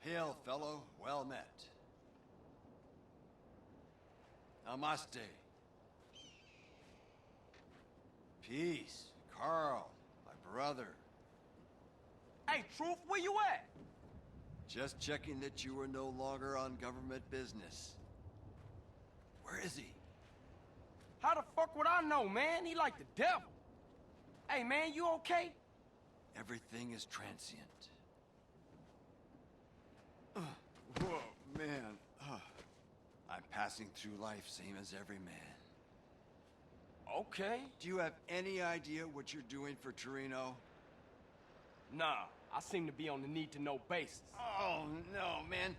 Hail, fellow. Well met. Namaste. Peace. Carl, my brother. Hey, Truth, where you at? Just checking that you were no longer on government business. Where is he? How the fuck would I know, man? He like the devil. Hey, man, you okay? Everything is transient. Whoa, man. I'm passing through life same as every man. Okay. Do you have any idea what you're doing for Torino? Nah, I seem to be on the need-to-know basis. Oh, no, man.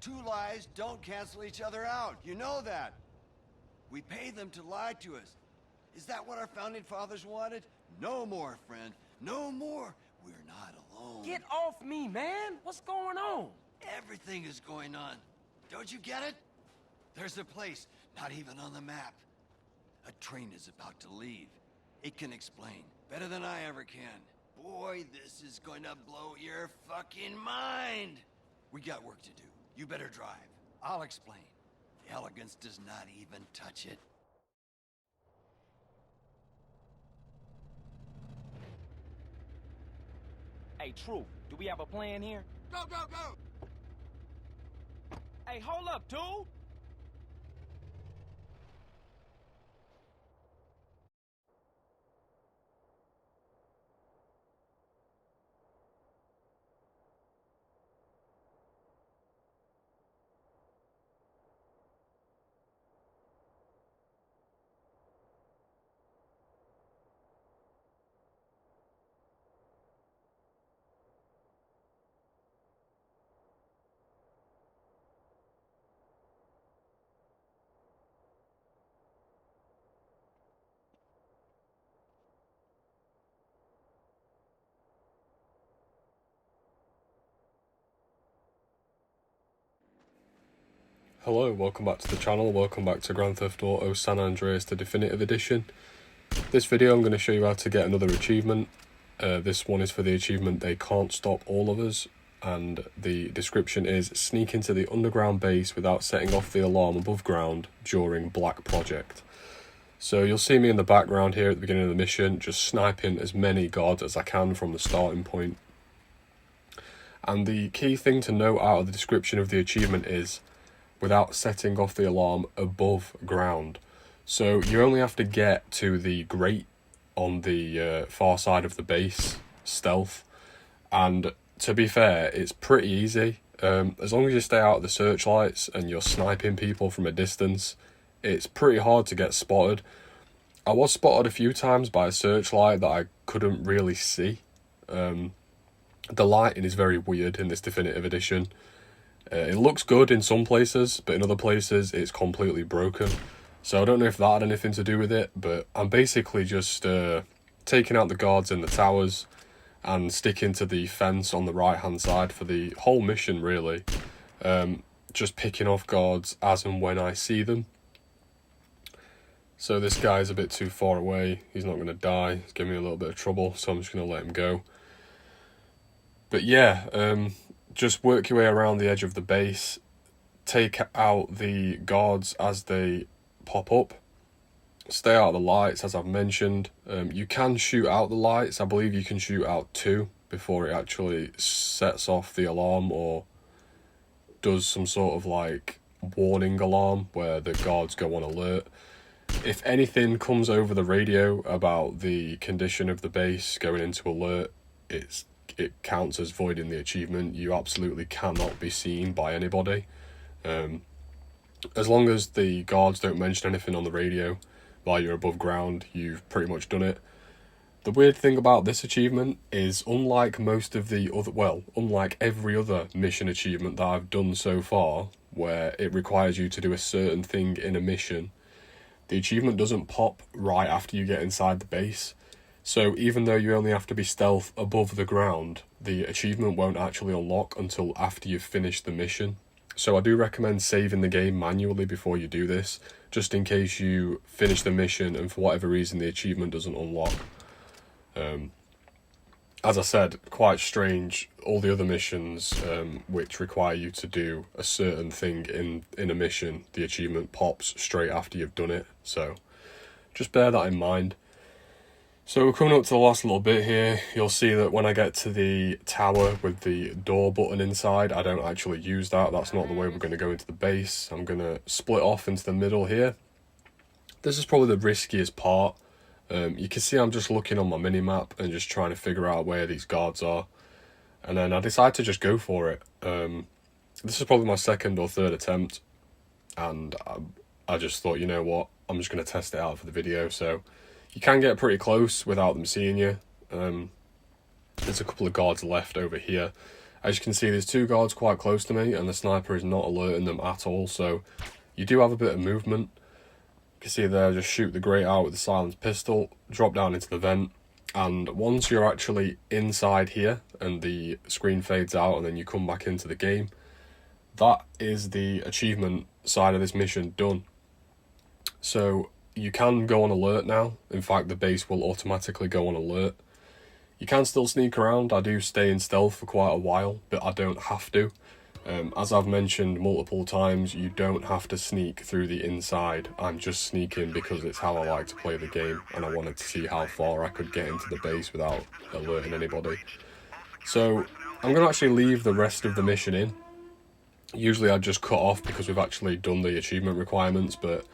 Two lies don't cancel each other out. You know that. We pay them to lie to us. Is that what our founding fathers wanted? No more, friend. No more. We're not alone. Get off me, man. What's going on? Everything is going on. Don't you get it? There's a place, not even on the map. A train is about to leave. It can explain better than I ever can. Boy, this is going to blow your fucking mind. We got work to do. You better drive. I'll explain. The elegance does not even touch it. Hey, Truth, do we have a plan here? Go, go, go! Hey, hold up, dude! Hello, welcome back to the channel, welcome back to Grand Theft Auto San Andreas, the Definitive Edition. This video I'm going to show you how to get another achievement. This one is for the achievement They Can't Stop All of Us, and the description is sneak into the underground base without setting off the alarm above ground during Black Project. So you'll see me in the background here at the beginning of the mission, just sniping as many guards as I can from the starting point. And the key thing to note out of the description of the achievement is without setting off the alarm above ground. So you only have to get to the grate on the far side of the base, stealth, and to be fair, it's pretty easy. As long as you stay out of the searchlights and you're sniping people from a distance, it's pretty hard to get spotted. I was spotted a few times by a searchlight that I couldn't really see. The lighting is very weird in this Definitive Edition. It looks good in some places, but in other places it's completely broken. So I don't know if that had anything to do with it, but I'm basically just taking out the guards in the towers and sticking to the fence on the right hand side for the whole mission really. Just picking off guards as and when I see them. So this guy's a bit too far away, he's not going to die, he's giving me a little bit of trouble, so I'm just going to let him go. But yeah, just work your way around the edge of the base, take out the guards as they pop up, stay out of the lights as I've mentioned. You can shoot out the lights, I believe you can shoot out 2 before it actually sets off the alarm or does some sort of like warning alarm where the guards go on alert. If anything comes over the radio about the condition of the base going into alert, it counts as voiding the achievement. You absolutely cannot be seen by anybody. As long as the guards don't mention anything on the radio while you're above ground, you've pretty much done it. The weird thing about this achievement is unlike most of the other, well, unlike every other mission achievement that I've done so far, where it requires you to do a certain thing in a mission, the achievement doesn't pop right after you get inside the base. So even though you only have to be stealth above the ground, the achievement won't actually unlock until after you've finished the mission. So I do recommend saving the game manually before you do this, just in case you finish the mission and for whatever reason the achievement doesn't unlock. as I said, quite strange. All the other missions which require you to do a certain thing in a mission, the achievement pops straight after you've done it. So just bear that in mind. So we're coming up to the last little bit here. You'll see that when I get to the tower with the door button inside, I don't actually use that. That's not the way we're going to go into the base. I'm going to split off into the middle here. This is probably the riskiest part. You can see I'm just looking on my mini-map and just trying to figure out where these guards are. And then I decide to just go for it. This is probably my second or third attempt. And I just thought, you know what, I'm just going to test it out for the video. So you can get pretty close without them seeing you. There's a couple of guards left over here. As you can see, there's two guards quite close to me, and the sniper is not alerting them at all. So you do have a bit of movement. You can see there, just shoot the grate out with the silenced pistol, drop down into the vent, and once you're actually inside here and the screen fades out and then you come back into the game, that is the achievement side of this mission done. So you can go on alert now. In fact, the base will automatically go on alert. You can still sneak around. I do stay in stealth for quite a while, but I don't have to. As I've mentioned multiple times, you don't have to sneak through the inside. I'm just sneaking because it's how I like to play the game, and I wanted to see how far I could get into the base without alerting anybody. So I'm going to actually leave the rest of the mission in. Usually I'd just cut off because we've actually done the achievement requirements, but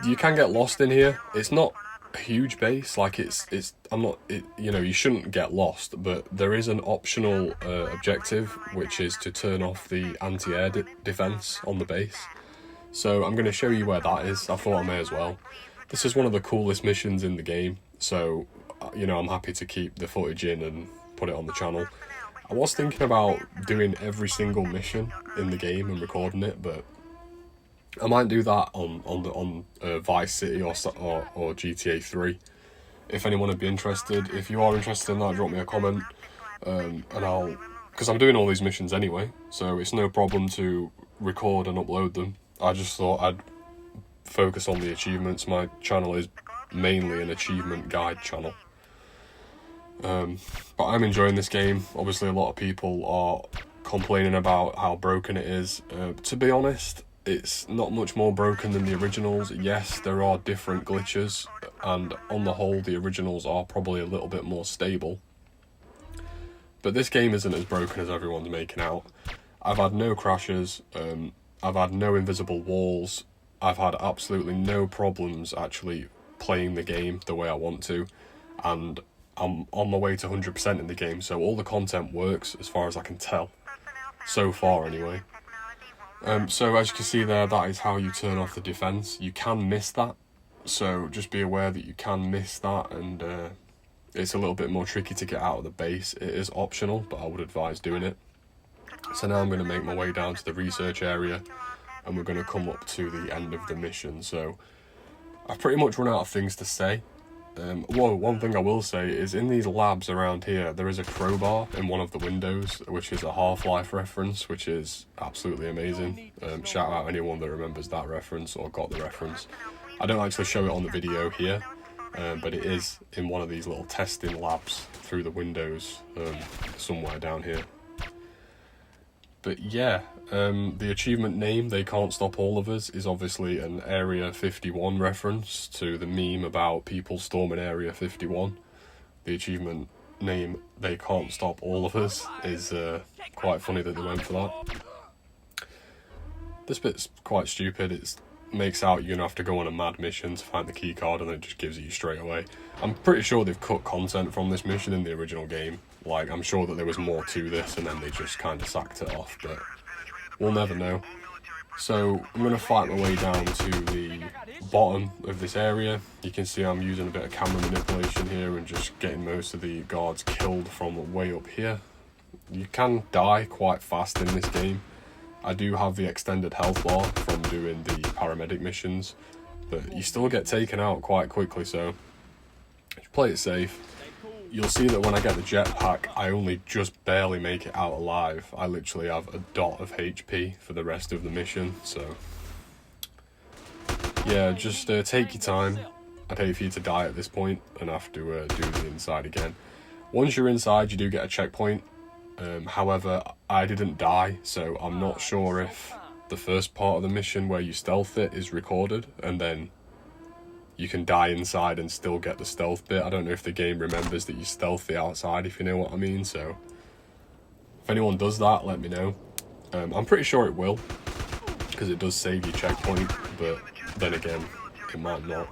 you can get lost in here. It's not a huge base, like you know, you shouldn't get lost, but there is an optional objective, which is to turn off the anti-air defense on the base. So I'm going to show you where that is. I thought I may as well. This is one of the coolest missions in the game, so you know, I'm happy to keep the footage in and put it on the channel. I was thinking about doing every single mission in the game and recording it, but I might do that on Vice City or GTA 3. If anyone would be interested, if you are interested in that, drop me a comment, and because I'm doing all these missions anyway, so it's no problem to record and upload them. I just thought I'd focus on the achievements. My channel is mainly an achievement guide channel. But I'm enjoying this game. Obviously, a lot of people are complaining about how broken it is. To be honest, it's not much more broken than the originals. Yes, there are different glitches, and on the whole, the originals are probably a little bit more stable. But this game isn't as broken as everyone's making out. I've had no crashes, I've had no invisible walls, I've had absolutely no problems actually playing the game the way I want to, and I'm on my way to 100% in the game, so all the content works as far as I can tell. So far, anyway. So as you can see there, that is how you turn off the defense. You can miss that, so just be aware that you can miss that, and it's a little bit more tricky to get out of the base. It is optional, but I would advise doing it. So now I'm going to make my way down to the research area, and we're going to come up to the end of the mission. So I've pretty much run out of things to say. One thing I will say is in these labs around here, there is a crowbar in one of the windows, which is a Half-Life reference, which is absolutely amazing. Shout out anyone that remembers that reference or got the reference. I don't actually show it on the video here, but it is in one of these little testing labs through the windows somewhere down here. But yeah, the achievement name, They Can't Stop All of Us, is obviously an Area 51 reference to the meme about people storming Area 51. The achievement name, They Can't Stop All of Us, is quite funny that they went for that. This bit's quite stupid. It makes out you're going to have to go on a mad mission to find the key card, and then it just gives it you straight away. I'm pretty sure they've cut content from this mission in the original game. Like, I'm sure that there was more to this, and then they just kind of sacked it off, but we'll never know. So I'm going to fight my way down to the bottom of this area. You can see I'm using a bit of camera manipulation here and just getting most of the guards killed from way up here. You can die quite fast in this game. I do have the extended health bar from doing the paramedic missions, but you still get taken out quite quickly, so play it safe. You'll see that when I get the jetpack, I only just barely make it out alive. I literally have a dot of HP for the rest of the mission, so yeah, just take your time. I'd hate for you to die at this point and have to do the inside again. Once you're inside, you do get a checkpoint. However, I didn't die, so I'm not sure if the first part of the mission where you stealth it is recorded, and then you can die inside and still get the stealth bit. I don't know if the game remembers that you stealth the outside, if you know what I mean, so if anyone does that, let me know. I'm pretty sure it will, because it does save you checkpoint, but then again, it might not.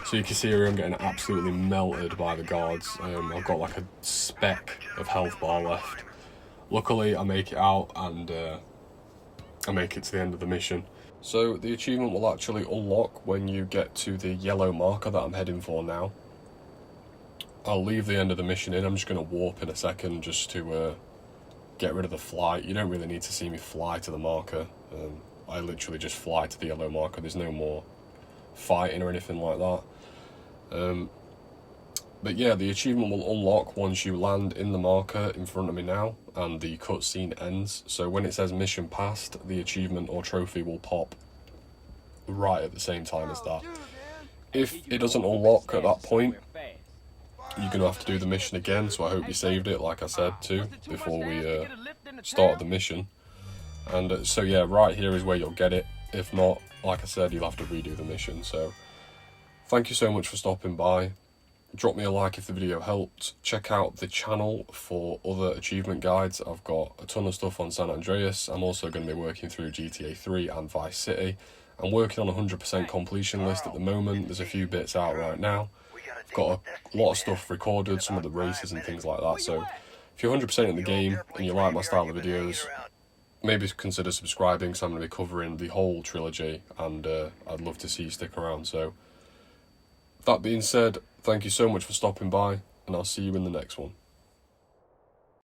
So you can see here I'm getting absolutely melted by the guards. I've got like a speck of health bar left. Luckily, I make it out and I make it to the end of the mission. So the achievement will actually unlock when you get to the yellow marker that I'm heading for now. I'll leave the end of the mission in. I'm just going to warp in a second just to get rid of the flight. You don't really need to see me fly to the marker. I literally just fly to the yellow marker. There's no more fighting or anything like that. But yeah, the achievement will unlock once you land in the marker in front of me now and the cutscene ends. So when it says mission passed, the achievement or trophy will pop right at the same time as that. If it doesn't unlock at that point, you're going to have to do the mission again, so I hope you saved it, like I said too, before we started the mission. And so yeah, right here is where you'll get it. If not, like I said, you'll have to redo the mission. So thank you so much for stopping by. Drop me a like if the video helped. Check out the channel for other achievement guides. I've got a ton of stuff on San Andreas. I'm also going to be working through GTA 3 and Vice City. I'm working on a 100% completion list at the moment. There's a few bits out right now. I've got a lot of stuff recorded, some of the races and things like that. So if you're 100% in the game and you like my style of videos, maybe consider subscribing, because I'm going to be covering the whole trilogy, and I'd love to see you stick around. So that being said, thank you so much for stopping by, and I'll see you in the next one.